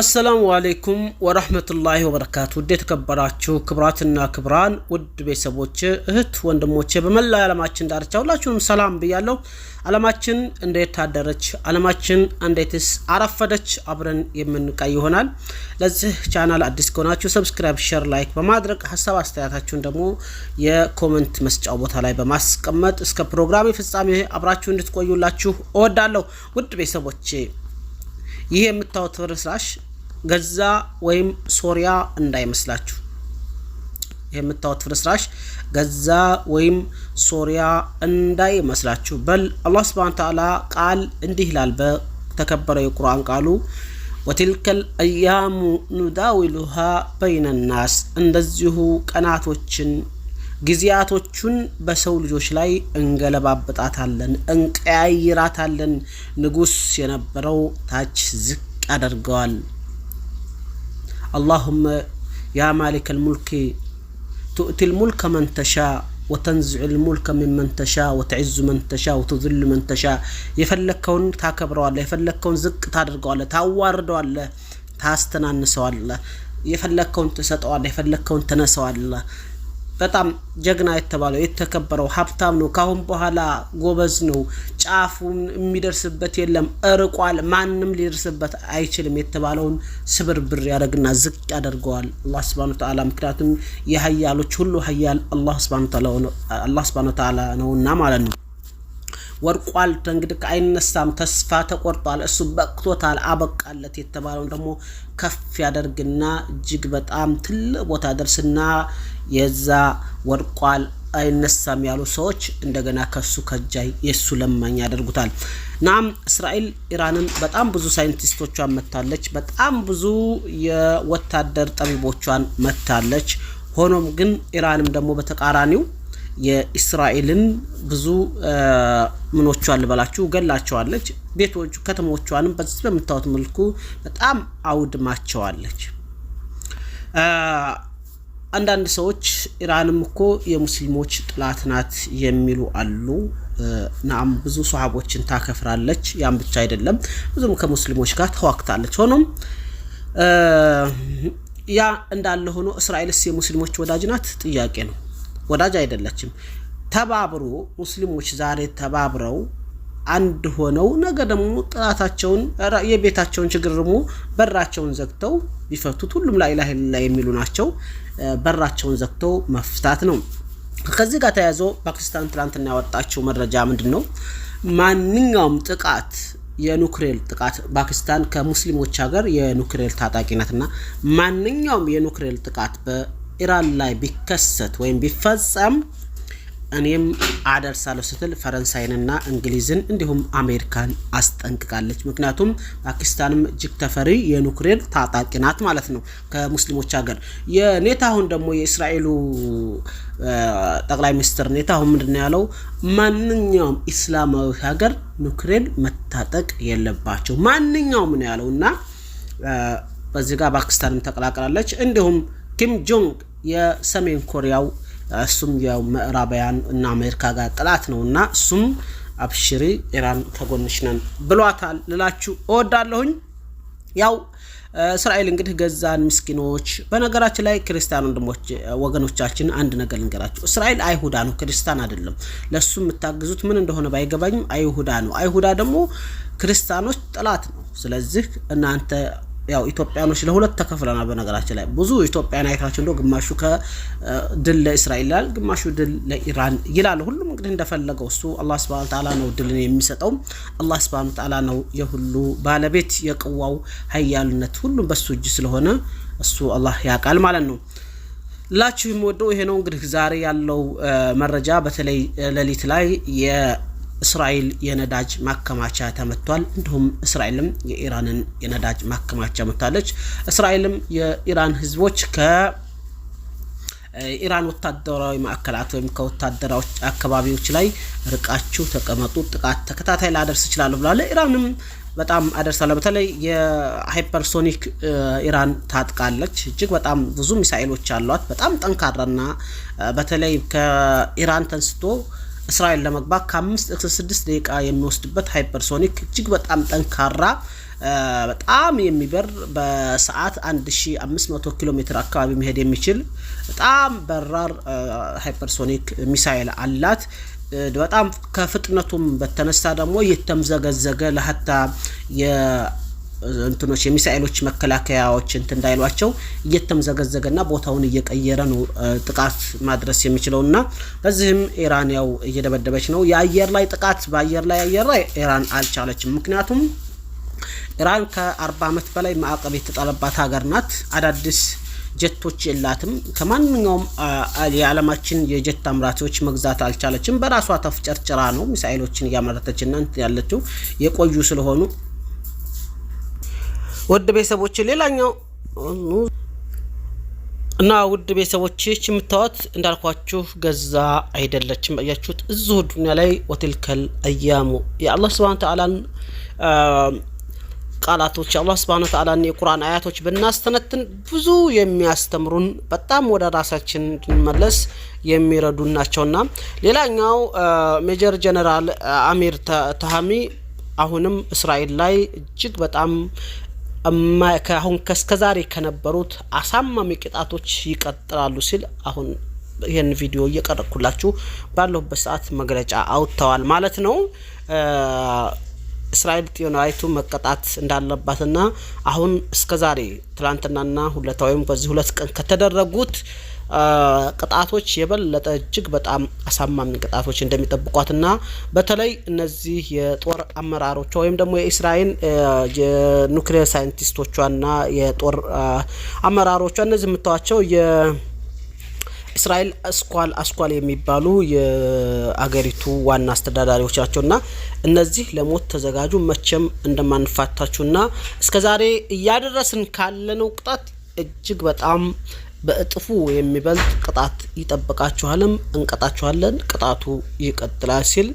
السلام عليكم ورحمة الله وبركاته وديت كبراتشو كبراتنا كبران ود بيسبوتش اهت وندموتش بملا علاماتشن دارتشا ሁላችሁንም ሰላም ብያለሁ علاماتشن እንዴት ታደረች علاماتشن እንዴትስ አረፈደች አብረን የምንቀይ ይሆናል ለዚህ ቻናል አዲስ ከሆናችሁ ሰብስክራይብ ሼር ላይክ በማድረግ ሐሳብ አስተያየታችሁን ደግሞ የኮሜንት መስጫው ቦታ ላይ በማስቀመጥ እስከ ፕሮግራም ፍጻሜ አብራችሁ እንድትቆዩላችሁ እወዳለሁ ውድ ቤተሰቦቼ ይሄ የምታዩት ፍርስራሽ ገዛ ወይም ሶሪያ እንዳይመስላችሁ ይሄ የምታዩት ፍርስራሽ ገዛ ወይም ሶሪያ እንዳይመስላችሁ በል አላህ Subhanahu Wa Ta'ala ቃል እንዲህ ይላል በተከበረው የቁርአን ቃሉ ወትልከል አያሙ ኑዳዊሉሃ በይነ الناس እንደዚሁ ቀናቶችን ጊዜያቶቹን በሰው ልጆች ላይ እንገለባበጣታለን እንቀያይራታለን ንጉስ የነበረው ታች ዝቅ ያደርገዋል اللهم يا مالك الملك تؤتي الملك من تشاء وتنزع الملك ممن تشاء وتعز من تشاء وتذل من تشاء يفلكون تاكبرዋለህ يفلكون ዝቅ ታደርገዋለህ ታዋርደዋለህ ታስተናንሰዋለህ يفلكون تሰጠዋለህ يفلكون ተነሰዋለህ በጣም ጀግና የተባለው የተከበረው ሀብታም ነው ካሁን በኋላ ጎበዝ ነው ጫፉን የሚደርስበት የለም እርቋል ማንንም ሊደርስበት አይችልም የተባለውን ስብርብር ያደርግና ዝቅ ያደርገዋል አላህ Subhanahu Wa Ta'ala ምክንያቱም የኃያሎች ሁሉ ኃያል አላህ Subhanahu Wa Ta'ala ነውና ማለት ነው ወርቋል እንግዲህ አይነሳም ተስፋ ተቆርጧል እሱ በቅቶታል አበቃለት የተባለው ደግሞ ከፍ ያደርግና እጅግ በጣም ትልቅ ቦታ ደርስና የዛ ወርቋል አይነሳም ያሉ ሰዎች እንደገና ከሱ ከጃይ የሱ ለማኝ ያደርጉታል ናም እስራኤል ኢራንን በጣም ብዙ ሳይንቲስቶቿን መታለች በጣም ብዙ የወታደር ጠቢቦቿን መታለች ሆኖም ግን ኢራንም ደግሞ በተቃራኒው የእስራኤልን ብዙ ምኖቿን ልበላችሁ ገላቸዋለች ቤቶቹ ከተሞቿንም በዚህ በመታወት መልኩ በጣም አውድማቸዋለች አንዳንድ ሰዎች ኢራንም እኮ የሙስሊሞች ጥላት ናት የሚሉ አሉ ናም ብዙ ሱሐቦችን ታከፍራለች ያን ብቻ አይደለም ብዙም ከሙስሊሞች ጋር ተዋክታለች ሆኖም ያ እንዳለ ሆኖ እስራኤልስ የሙስሊሞች ወዳጅ ናት ጥያቄ ነው ወዳጅ አይደለችም ተባብሮ ሙስሊሞች ዛሬ ተባብረው አንድ ሆነው ነገ ደግሞ ጥላታቸውን የቤታቸውን ችግር ደግሞ በራቸውን ዘግተው ቢፈቱት ሁሉም ላ ኢላሃ ኢላላህ የሚሉ ናቸው በራቸውን ዘግተው መፍታት ነው ከዚህ ጋር ተያይዞ ፓኪስታን ትላንትና ያወጣችው መረጃ ምንድነው ማንኛውም ጥቃት የኑክሌር ጥቃት ፓኪስታን ከሙስሊሞች ሀገር የኑክሌር ታጣቂነትና ማንኛውም የኑክሌር ጥቃት በኢራን ላይ ቢከሰት ወይም ቢፈጸም እኔም አደርሳለሁ ስትል ፈረንሳይንና እንግሊዝን እንዲሁም አሜሪካን አስጠንቅቃለች ምክንያቱም ፓኪስታንም እጅግ ተፈሪ የኑክሌር ታጣቂ ናት ማለት ነው ከሙስሊሞች ሀገር የኔታሁን ደግሞ የእስራኤሉ ጠቅላይ ሚኒስትር ኔታሁን ምንድነው ያለው ማንኛውም እስላማዊ ሀገር ኑክሌር መታጠቅ የለባቸው ማንኛውም ነው ያለውና በዚህ ጋር ፓኪስታንም ተቀላቀላለች እንዲሁም ኪም ጆንግ የሰሜን ኮሪያው እሱም ያው ምዕራባውያን እና አሜሪካ ጋር ጥላት ነውና እሱም አብሽሪ ኢራን ተጎንሽ ነን ብሏታል ልላችሁ እወዳለሁኝ ያው እስራኤል እንግዲህ ገዛን ምስኪኖች በነገራችን ላይ ክርስቲያን ወገኖቻችን አንድ ነገር ልንገራችሁ እስራኤል አይሁዳ ነው ክርስቲያን አይደለም ለሱ የምታግዙት ምን እንደሆነ ባይገባኝም አይሁዳ ነው አይሁዳ ደግሞ ክርስቲያኖች ጥላት ነው ስለዚህ እናንተ ያው ኢትዮጵያኖች ለሁለት ተከፍለናል በነገራችን ላይ ብዙ ኢትዮጵያን አይታችሁ እንደው ግማሹ ከድል ለእስራኤል ይላል ግማሹ ድል ለኢራን ይላል ሁሉም እንግዲህ እንደፈለገው እሱ አላህ Subhanahu Wa Ta'ala ነው ድልን የሚሰጠው አላህ Subhanahu Wa Ta'ala ነው የሁሉ ባለቤት የቅዋው ኃያልነት ሁሉም በሱ እጅ ስለሆነ እሱ አላህ ያቃል ማለት ነው ላችሁ የሚወደው ይሄ ነው እንግዲህ ዛሬ ያለው መረጃ በተለይ ለሊት ላይ እስራኤል የነዳጅ ማከማቻ ተመቷል እንዲሁም እስራኤልም የኢራንን የነዳጅ ማከማቻ መታለች እስራኤልም የኢራን ህዝቦች ከኢራን ወታደራዊ ማዕከላት ወይም ከወታደራዊ አካባቢዎች ላይ ርቃችሁ ተቀመጡ ጥቃት ተከታታይ ላደርስ ይችላል ብላለች ኢራንም በጣም አደርሳለሁ በተለይ የሃይፐርሶኒክ ኢራን ታጥቃለች እጅግ በጣም ብዙ ሚሳኤሎች አሏት በጣም ጠንካራና በተለይ ከኢራን ተንስቶ እስራኤል ለመግባት ከ5 እስከ 6 ደቂቃ የሚወስድበት ሃይፐርሶኒክ እጅግ በጣም ጠንካራ በጣም የሚበር በሰዓት 1500 ኪሎ ሜትር አካባቢ መሄድ የሚችል በጣም በራር ሃይፐርሶኒክ ሚሳኤል አላት። በጣም ከፍጥነቱም በተነሳ ደግሞ የተምዘገዘገ ለሀታ እንትኖች የሚሳኤሎች መከላከያዎች እንዳይሏቸው እየተምዘገዘገና ቦታውን እየቀየረ ነው ጥቃት ማድረስ የሚችለውና በዚህም ኢራን ያው እየደበደበች ነው። የአየር ላይ ጥቃት በአየር ላይ ኢራን አልቻለችም። ምክንያቱም ኢራን ከ40 ዓመት በላይ ማዕቀብ የተጣለባት ሀገር ናት። አዳዲስ ጀቶች የላትም። ከማንኛውም የዓለማችን የጀት አምራቾች መግዛት አልቻለችም። በራሷ ተፍጨርጭራ ነው ሚሳኤሎችን እያመረተችና ያለችው የቆዩ ስለሆኑ ውድ ቤተሰቦች ሌላኛው እና ውድ ቤተሰቦች የምታዩት እንዳልኳችሁ ገዛ አይደለችም። አያችሁት እዚሁ ዱንያ ላይ ወትልከል አያሙ የአላህ Subhanahu Ta'ala ቃላቶች አላህ Subhanahu Ta'ala የቁርአን አያቶች በእናስተነትን ብዙ የሚያስተምሩን በጣም ወደ ራሳችን እንድንመለስ የሚረዱን ናቸውና ሌላኛው ሜጀር ጀነራል አሚር ተሃሚ አሁንም እስራኤል ላይ እጅግ በጣም ከአሁን ከስከዛሬ ከነበሩት አሳማሚ ቅጣቶች ይቀጥላሉ ሲል አሁን ይሄን ቪዲዮ እየቀረኩላችሁ ባለሁበት ሰዓት መግለጫ አውጥተዋል ማለት ነው። እስራኤል ጤናይቱ መቀጣት እንዳለባትና አሁን እስከዛሬ ትላንትናና ሁለታውም በዚህ ሁለት ቀን ከተደረጉት ቅጣቶች የበለጠ እጅግ በጣም አሳማሚ ቅጣቶች እንደሚጠብቋትና በተለይ እነዚህ የጦር አመራሮች ወይም ደግሞ የእስራኤል የኑክሌር ሳይንቲስቶቿና የጦር አመራሮቿ እነዚህ የምታዋቸው የእስራኤል አስኳል የሚባሉ የአገሪቱ ዋና አስተዳዳሪዎች ናቸውና እነዚህ ለሞት ተዘጋጁ መቼም እንደማንፋታችሁና እስከዛሬ እያደረስን ካለነው ቅጣት እጅግ በጣም በእጥፉ የሚበልጥ ቅጣት ይጠብቃችኋልም እንቀጣችኋለን ቅጣቱ ይቀጥላል ሲል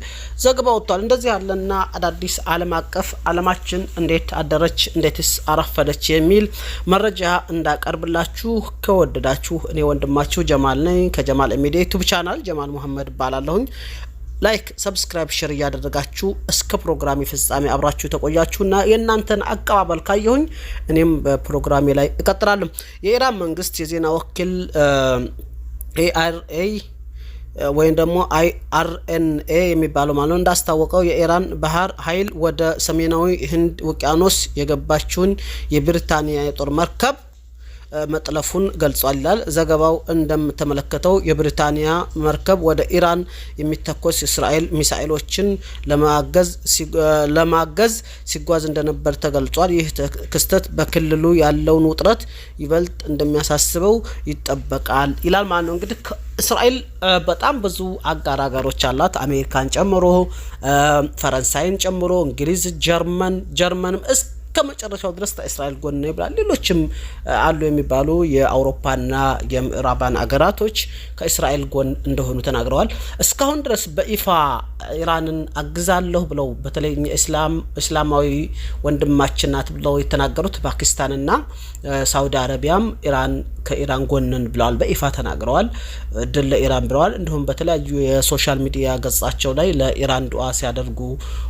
ዘገባው ወጥቷል። እንደዚህ ያለና አዳዲስ ዓለም አቀፍ ዓለማችን እንዴት አደረች እንዴትስ አረፈደች የሚል መረጃ እንዳቀርብላችሁ ከወደዳችሁ እኔ ወንድማችሁ ጀማል ነኝ ከጀማል ሚዲያ ዩቲዩብ ቻናል ጀማል መሐመድ ባላለሁኝ። ላይክ ሰብስክራይብ ሼር ያደረጋችሁ እስከ ፕሮግራም ፍጻሜ አብራችሁ ተቆያችሁና የእናንተን አቀባበል ካየሁኝ እኔም በፕሮግራሜ ላይ እቀጥላለሁ። የኢራን መንግስት የዜና ወኪል ARA ወይም ደግሞ IRNA የሚባለው ማለት ነው እንዳስታወቀው የኢራን ባህር ኃይል ወደ ሰሜናዊ ህንድ ውቅያኖስ የገባችውን የብሪታንያ የጦር መርከብ መጥለፉን ገልጿል ይላል ዘገባው። እንደምትመለከተው የብሪታንያ መርከብ ወደ ኢራን የሚተኮስ እስራኤል ሚሳኤሎችን ለማገዝ ሲጓዝ እንደነበር ተገልጿል። ይህ ክስተት በክልሉ ያለውን ውጥረት ይበልጥ እንደሚያሳስበው ይጠበቃል ይላል ማለት ነው። እንግዲህ እስራኤል በጣም ብዙ አጋር ሀገሮች አላት አሜሪካን ጨምሮ ፈረንሳይን ጨምሮ እንግሊዝ ጀርመንም ከመጨረሻው ድረስ እስራኤል ጎን ነው ይብላል። ሌሎችም አሉ የሚባሉ የአውሮፓና የምዕራባን አገራቶች ከእስራኤል ጎን እንደሆኑ ተናግረዋል። እስካሁን ድረስ በኢፋ ኢራንን አግዛለሁ ብለው በተለይ እስላማዊ ወንድማችን ናት ብለው የተናገሩት ፓኪስታንና ሳውዲ አረቢያም ከኢራን ጎንን ብለዋል በኢፋ ተናግረዋል። ድል ለኢራን ብለዋል። እንዲሁም በተለያዩ የሶሻል ሚዲያ ገጻቸው ላይ ለኢራን ዱዓ ሲያደርጉ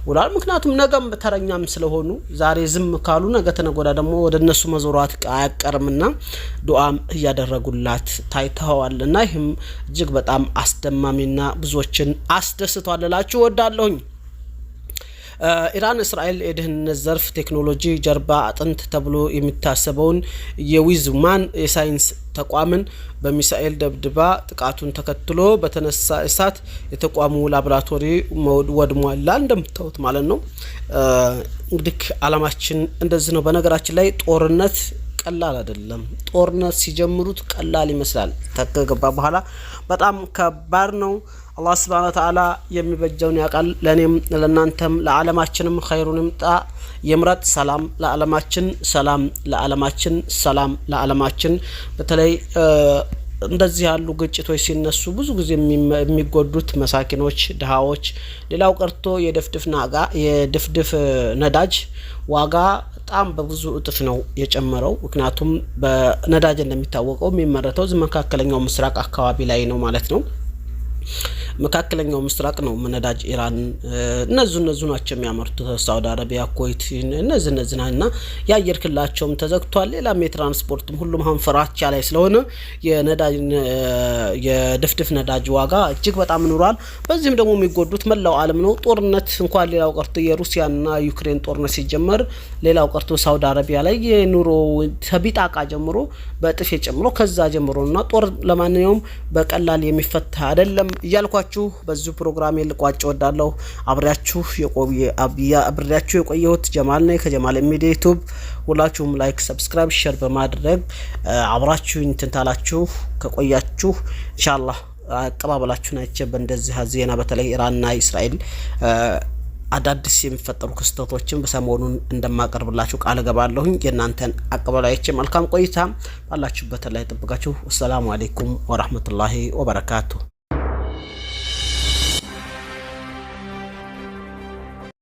ውለዋል። ምክንያቱም ነገም ተረኛም ስለሆኑ ዛሬ ዝም ካሉ ነገ ተነጎዳ ደግሞ ወደ እነሱ መዞሯት አያቀርምና ዱዓም እያደረጉላት ታይተዋልና ይህም እጅግ በጣም አስደማሚና ብዙዎችን አስደስቷል እላችሁ ወዳለሁኝ። ኢራን እስራኤል የደህንነት ዘርፍ ቴክኖሎጂ ጀርባ አጥንት ተብሎ የሚታሰበውን የዊዝማን የሳይንስ ተቋምን በሚሳኤል ደብድባ ጥቃቱን ተከትሎ በተነሳ እሳት የተቋሙ ላቦራቶሪ ወድሟል እንደምታዩት ማለት ነው። እንግዲህ ዓለማችን እንደዚህ ነው። በነገራችን ላይ ጦርነት ቀላል አይደለም። ጦርነት ሲጀምሩት ቀላል ይመስላል፣ ተከገባ በኋላ በጣም ከባድ ነው። አላህ Subhanahu Ta'ala የሚበጀውን ያቃል። ለኔም ለናንተም ለዓለማችንም ኸይሩን ይምጣ ይምረጥ። ሰላም ለዓለማችን፣ ሰላም ለዓለማችን፣ ሰላም ለዓለማችን። በተለይ እንደዚህ ያሉ ግጭቶች ሲነሱ ብዙ ጊዜ የሚጎዱት መሳኪኖች ድሃዎች፣ ሌላው ቀርቶ የድፍድፍ ነዳጅ ዋጋ በጣም በብዙ እጥፍ ነው የጨመረው። ምክንያቱም በነዳጅ እንደሚታወቀው የሚመረተው መካከለኛው ምስራቅ አካባቢ ላይ ነው ማለት ነው። መካከለኛው ምስራቅ ነው ነዳጅ ኢራን እነዚህ ናቸው የሚያመርቱት ሳውዲ አረቢያ ኩዌት እነዚህና የአየር ክልላቸውም ተዘግቷል ሌላም የትራንስፖርትም ሁሉም አሁን ፍራቻ ላይ ስለሆነ የነዳጅ የድፍድፍ ነዳጅ ዋጋ እጅግ በጣም ኑሯል በዚህም ደግሞ የሚጎዱት መላው ዓለም ነው ጦርነት እንኳን ሌላው ቀርቶ የሩሲያና ዩክሬን ጦርነት ሲጀመር ሌላው ቀርቶ ሳውዲ አረቢያ ላይ የኑሮ ተቢጣቃ ጀምሮ በጥፍ ጨምሮ ከዛ ጀምሮና ጦር ለማንኛውም በቀላል የሚፈታ አይደለም እያልኳችሁ በዚህ ፕሮግራም ልቋጭ ወዳለሁ አብራችሁ የቆየሁት ጀማል ነኝ ከጀማል ሚዲያ ዩቲዩብ ሁላችሁም ላይክ ሰብስክራይብ ሼር በማድረግ አብራችሁ እንተንታላችሁ ከቆያችሁ ኢንሻአላህ አቀባበላችሁ ናቸው በእንደዚህ ዜና በተለይ ኢራንና እስራኤል አዳዲስ የሚፈጠሩ ክስተቶችን በሰሞኑን እንደማቀርብላችሁ ቃል ገባለሁኝ የናንተን አቀባበላችሁ መልካም ቆይታ ባላችሁበት ላይ ተጠብቃችሁ። ሰላም አለይኩም ወራህመቱላሂ ወበረካቱ